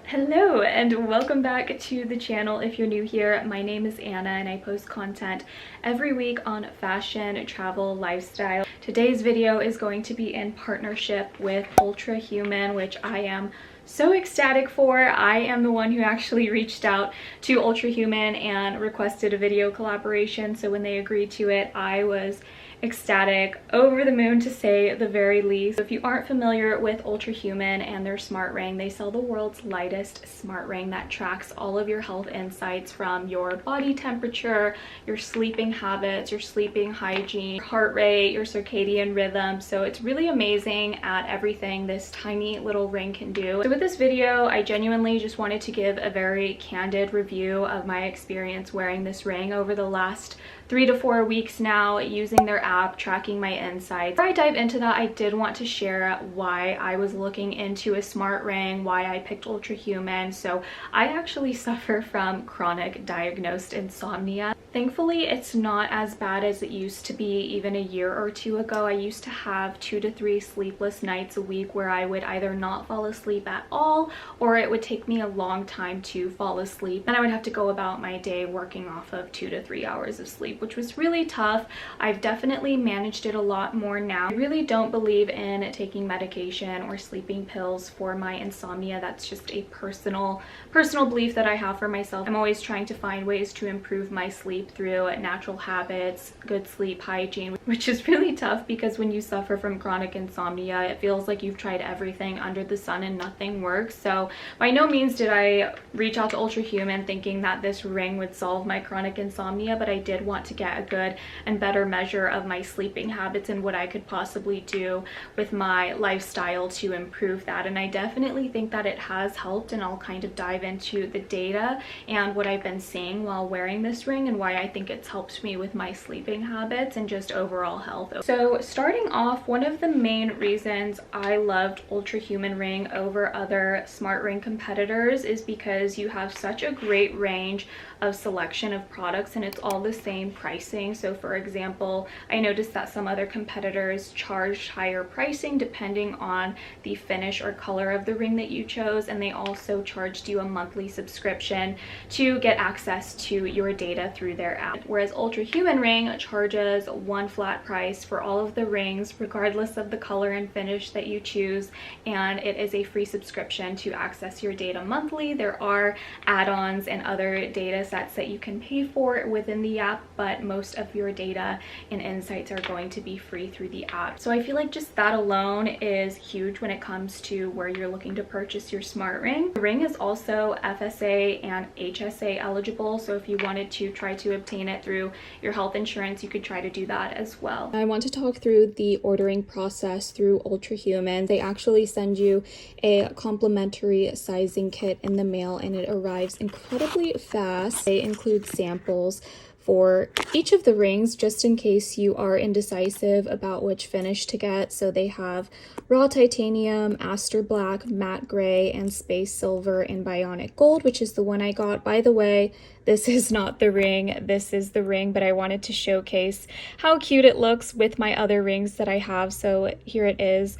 Hello and welcome back to the channel. If you're new here, my name is Anna and I post content every week on fashion, travel, lifestyle. Today's video is going to be in partnership with Ultrahuman, which I am so ecstatic for. I am the one who actually reached out to Ultrahuman and requested a video collaboration, so when they agreed to it, I was ecstatic, over the moon to say the very least. If you aren't familiar with Ultrahuman and their smart ring, they sell the world's lightest smart ring that tracks all of your health insights from your body temperature, your sleeping habits, your sleeping hygiene, your heart rate, your circadian rhythm. So it's really amazing at everything this tiny little ring can do. So with this video, I genuinely just wanted to give a very candid review of my experience wearing this ring over the last 3 to 4 weeks now, using their app, tracking my insights. Before I dive into that, I did want to share why I was looking into a smart ring, why I picked Ultrahuman. So I actually suffer from chronic diagnosed insomnia. Thankfully, it's not as bad as it used to be even a year or two ago. I used to have 2 to 3 sleepless nights a week where I would either not fall asleep at all, or it would take me a long time to fall asleep. And I would have to go about my day working off of 2 to 3 hours of sleep, which was really tough. I've definitely managed it a lot more now. I really don't believe in taking medication or sleeping pills for my insomnia. That's just a personal belief that I have for myself. I'm always trying to find ways to improve my sleep through natural habits, good sleep hygiene, which is really tough because when you suffer from chronic insomnia, it feels like you've tried everything under the sun and nothing works. So by no means did I reach out to Ultrahuman thinking that this ring would solve my chronic insomnia, but I did want to get a good and better measure of my sleeping habits and what I could possibly do with my lifestyle to improve that. And I definitely think that it has helped, and I'll kind of dive into the data and what I've been seeing while wearing this ring and why I think it's helped me with my sleeping habits and just overall health. So starting off, one of the main reasons I loved Ultrahuman ring over other smart ring competitors is because you have such a great range of selection of products and it's all the same pricing. So for example, I noticed that some other competitors charged higher pricing depending on the finish or color of the ring that you chose, and they also charged you a monthly subscription to get access to your data through their app. Whereas Ultrahuman ring charges one flat price for all of the rings regardless of the color and finish that you choose, and it is a free subscription to access your data monthly. There are add-ons and other data sets that you can pay for within the app, but most of your data and insights are going to be free through the app. So I feel like just that alone is huge when it comes to where you're looking to purchase your smart ring. The ring is also FSA and HSA eligible, so if you wanted to try to obtain it through your health insurance, you could try to do that as well. I want to talk through the ordering process through Ultrahuman. They actually send you a complimentary sizing kit in the mail and it arrives incredibly fast. They include samples for each of the rings just in case you are indecisive about which finish to get. So they have raw titanium, aster black, matte gray, and space silver in bionic gold, which is the one I got. By the way, this is not the ring, this is the ring, but I wanted to showcase how cute it looks with my other rings that I have. So here it is.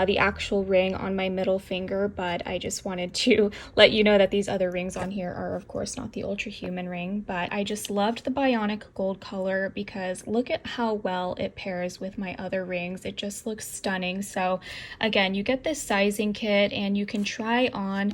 The actual ring on my middle finger, but I just wanted to let you know that these other rings on here are of course not the Ultrahuman ring. But I just loved the bionic gold color because look at how well it pairs with my other rings. It just looks stunning. So again, you get this sizing kit and you can try on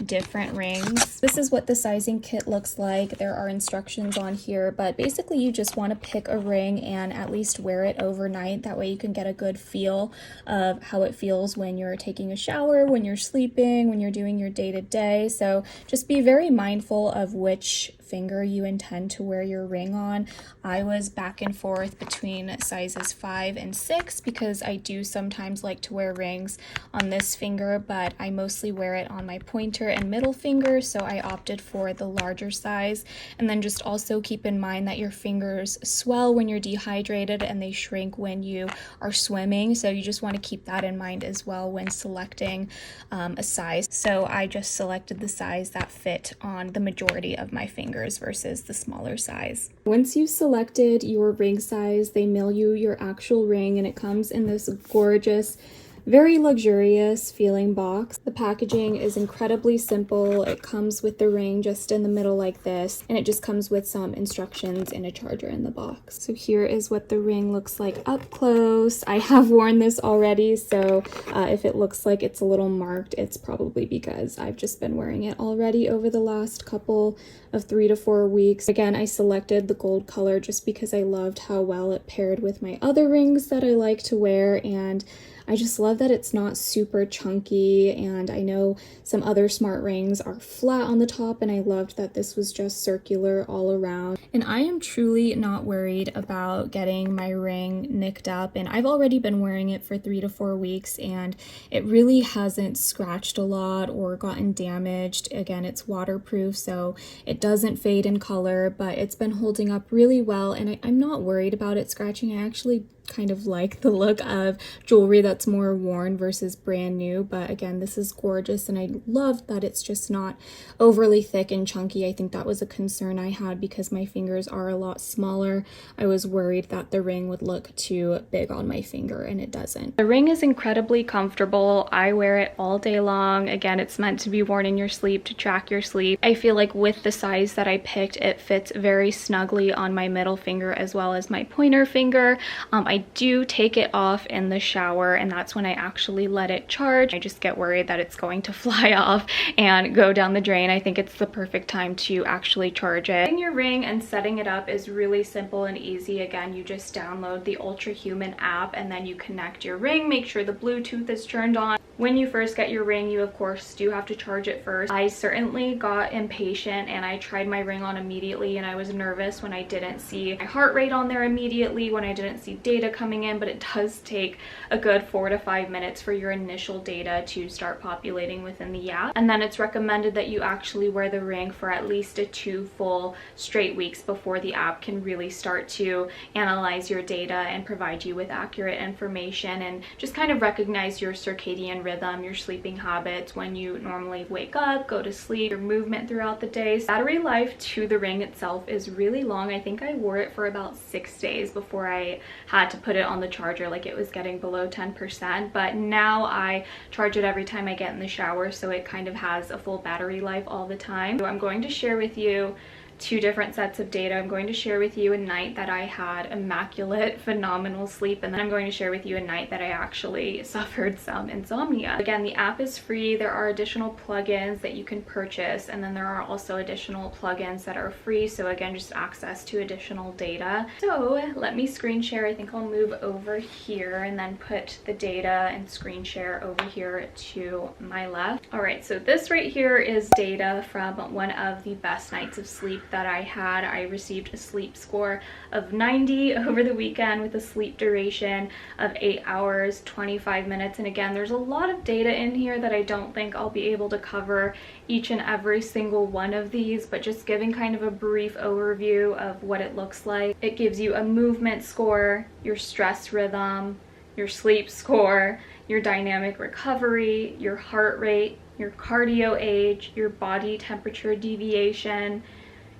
different rings. This is what the sizing kit looks like. There are instructions on here, but basically you just want to pick a ring and at least wear it overnight. That way you can get a good feel of how it feels when you're taking a shower, when you're sleeping, when you're doing your day-to-day. So just be very mindful of which finger you intend to wear your ring on. I was back and forth between sizes 5 and 6 because I do sometimes like to wear rings on this finger, but I mostly wear it on my pointer and middle finger, so I opted for the larger size. And then just also keep in mind that your fingers swell when you're dehydrated and they shrink when you are swimming, so you just want to keep that in mind as well when selecting a size. So I just selected the size that fit on the majority of my fingers versus the smaller size. Once you've selected your ring size, they mail you your actual ring and it comes in this gorgeous very luxurious feeling box. The packaging is incredibly simple. It comes with the ring just in the middle like this, and it just comes with some instructions and a charger in the box. So here is what the ring looks like up close. I have worn this already, so if it looks like it's a little marked, it's probably because I've just been wearing it already over the last couple of 3 to 4 weeks. Again, I selected the gold color just because I loved how well it paired with my other rings that I like to wear, and I just love that it's not super chunky, and I know some other smart rings are flat on the top, and I loved that this was just circular all around. And I am truly not worried about getting my ring nicked up, and I've already been wearing it for 3 to 4 weeks, and it really hasn't scratched a lot or gotten damaged. Again, it's waterproof, so it doesn't fade in color, but it's been holding up really well, and I'm not worried about it scratching. I actually kind of like the look of jewelry that's more worn versus brand new, but again, this is gorgeous, and I love that it's just not overly thick and chunky. I think that was a concern I had because my fingers are a lot smaller. I was worried that the ring would look too big on my finger, and it doesn't. The ring is incredibly comfortable. I wear it all day long. Again, it's meant to be worn in your sleep to track your sleep. I feel like with the size that I picked, it fits very snugly on my middle finger as well as my pointer finger. I do take it off in the shower, and that's when I actually let it charge. I just get worried that it's going to fly off and go down the drain. I think it's the perfect time to actually charge it. Setting your ring and setting it up is really simple and easy. Again, you just download the Ultrahuman app, and then you connect your ring, make sure the Bluetooth is turned on. When you first get your ring, you of course do have to charge it first. I certainly got impatient, and I tried my ring on immediately, and I was nervous when I didn't see my heart rate on there immediately, when I didn't see data coming in, but it does take a good 4 to 5 minutes for your initial data to start populating within the app. And then it's recommended that you actually wear the ring for at least 2 full straight weeks before the app can really start to analyze your data and provide you with accurate information and just kind of recognize your circadian rhythm, your sleeping habits, when you normally wake up, go to sleep, your movement throughout the day. Battery life to the ring itself is really long. I think I wore it for about 6 days before I had to put it on the charger, like it was getting below 10%, but now I charge it every time I get in the shower, so it kind of has a full battery life all the time. So I'm going to share with you 2 different sets of data. I'm going to share with you a night that I had immaculate, phenomenal sleep, and then I'm going to share with you a night that I actually suffered some insomnia. Again, the app is free. There are additional plugins that you can purchase, and then there are also additional plugins that are free, so again, just access to additional data. So let me screen share. I think I'll move over here and then put the data and screen share over here to my left. All right, so this right here is data from one of the best nights of sleep that I had. I received a sleep score of 90 over the weekend with a sleep duration of 8 hours, 25 minutes. And again, there's a lot of data in here that I don't think I'll be able to cover each and every single one of these, but just giving kind of a brief overview of what it looks like. It gives you a movement score, your stress rhythm, your sleep score, your dynamic recovery, your heart rate, your cardio age, your body temperature deviation,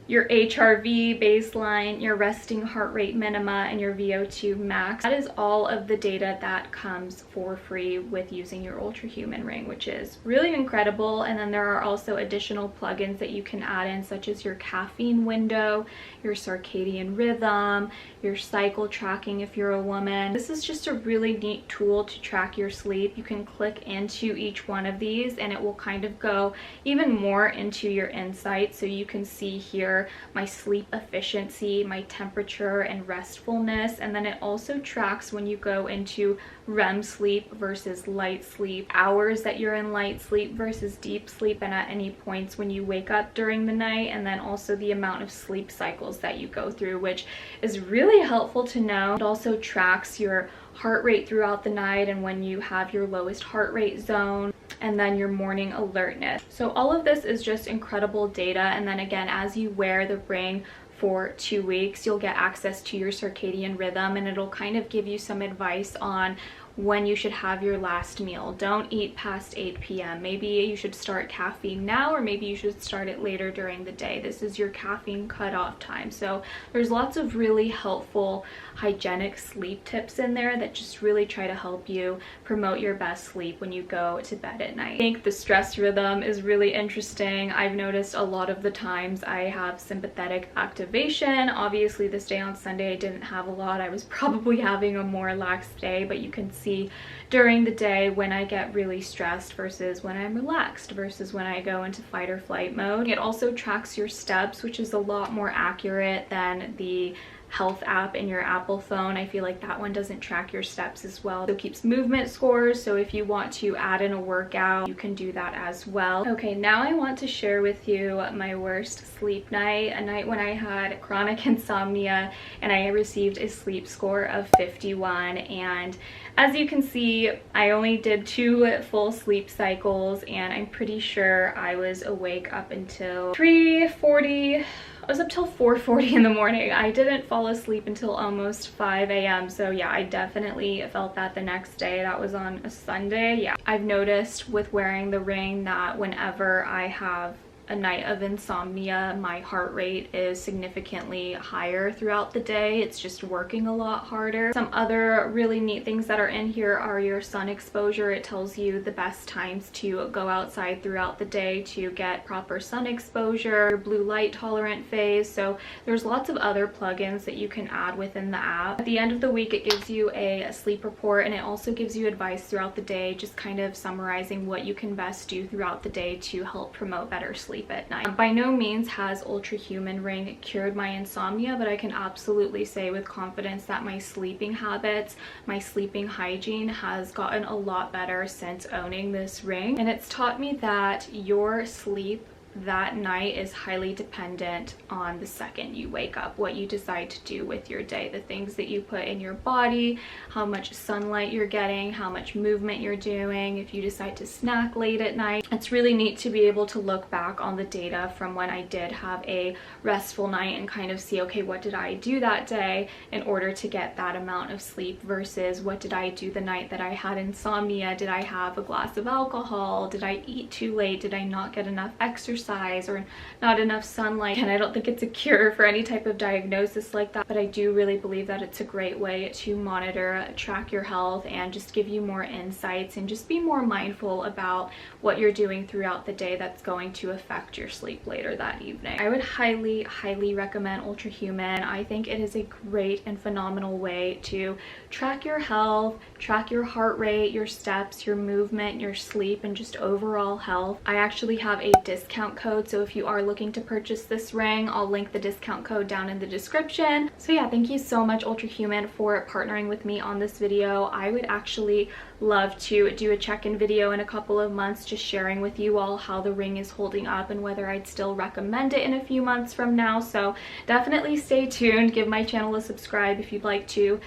your HRV baseline, your resting heart rate minima, and your VO2 max. That is all of the data that comes for free with using your Ultrahuman ring, which is really incredible. And then there are also additional plugins that you can add in, such as your caffeine window, your circadian rhythm, your cycle tracking if you're a woman. This is just a really neat tool to track your sleep. You can click into each one of these and it will kind of go even more into your insights. So you can see here my sleep efficiency, my temperature and restfulness, and then it also tracks when you go into REM sleep versus light sleep, hours that you're in light sleep versus deep sleep, and at any points when you wake up during the night, and then also the amount of sleep cycles that you go through, which is really helpful to know. It also tracks your heart rate throughout the night and when you have your lowest heart rate zone, and then your morning alertness. So all of this is just incredible data. And then again, as you wear the ring for 2 weeks, you'll get access to your circadian rhythm, and it'll kind of give you some advice on when you should have your last meal. Don't eat past 8 p.m. Maybe you should start caffeine now, or maybe you should start it later during the day. This is your caffeine cutoff time. So there's lots of really helpful hygienic sleep tips in there that just really try to help you promote your best sleep when you go to bed at night. I think the stress rhythm is really interesting. I've noticed a lot of the times I have sympathetic activation. Obviously this day on Sunday I didn't have a lot. I was probably having a more relaxed day, but you can see during the day when I get really stressed versus when I'm relaxed versus when I go into fight or flight mode. It also tracks your steps, which is a lot more accurate than the health app in your Apple phone. I feel like that one doesn't track your steps as well. So it keeps movement scores, so if you want to add in a workout, you can do that as well. Okay, now I want to share with you my worst sleep night, a night when I had chronic insomnia and I received a sleep score of 51. And as you can see, I only did 2 full sleep cycles, and I'm pretty sure I was awake up until 3:40. I was up till 4:40 in the morning. I didn't fall asleep until almost 5 a.m. So yeah, I definitely felt that the next day. That was on a Sunday. Yeah, I've noticed with wearing the ring that whenever I have a night of insomnia, my heart rate is significantly higher throughout the day. It's just working a lot harder. Some other really neat things that are in here are your sun exposure. It tells you the best times to go outside throughout the day to get proper sun exposure, your blue light tolerant phase. So there's lots of other plugins that you can add within the app. At the end of the week, it gives you a sleep report, and it also gives you advice throughout the day, just kind of summarizing what you can best do throughout the day to help promote better sleep at night. By no means has Ultrahuman Ring cured my insomnia, but I can absolutely say with confidence that my sleeping habits, my sleeping hygiene has gotten a lot better since owning this ring. And it's taught me that your sleep that night is highly dependent on the second you wake up, what you decide to do with your day, the things that you put in your body, how much sunlight you're getting, how much movement you're doing, if you decide to snack late at night. It's really neat to be able to look back on the data from when I did have a restful night and kind of see, okay, what did I do that day in order to get that amount of sleep versus what did I do the night that I had insomnia? Did I have a glass of alcohol? Did I eat too late? Did I not get enough exercise or not enough sunlight? And I don't think it's a cure for any type of diagnosis like that, but I do really believe that it's a great way to monitor, track your health, and just give you more insights and just be more mindful about what you're doing throughout the day that's going to affect your sleep later that evening. I would highly recommend Ultrahuman. I think it is a great and phenomenal way to track your health, track your heart rate, your steps, your movement, your sleep, and just overall health. I actually have a discount code, so if you are looking to purchase this ring, I'll link the discount code down in the description. So yeah, thank you so much Ultrahuman for partnering with me on this video. I would actually love to do a check-in video in a couple of months, just sharing with you all how the ring is holding up and whether I'd still recommend it in a few months from now. So definitely stay tuned, give my channel a subscribe if you'd like to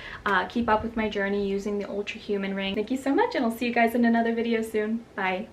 keep up with my journey using the Ultrahuman ring. Thank you so much, and I'll see you guys in another video soon. Bye.